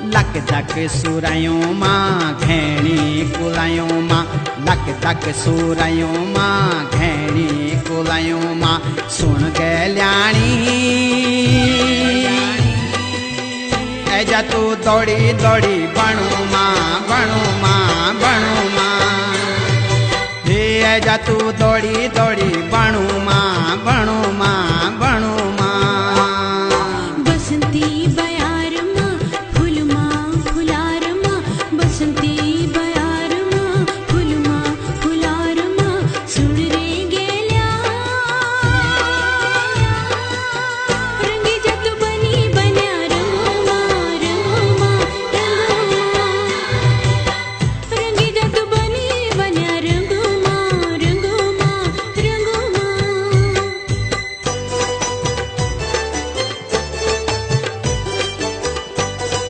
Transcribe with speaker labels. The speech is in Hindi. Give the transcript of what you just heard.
Speaker 1: लक धक सुरायों मां घेणी कुलायों मां लक धक सुरायों मां घेणी कुलायों मां सुन गल्याणी ऐजा तू दौड़ी दौड़ी बणू मां बणू मां बणू मां हे ऐजा तू दौड़ी दौड़ी बणू मां बणू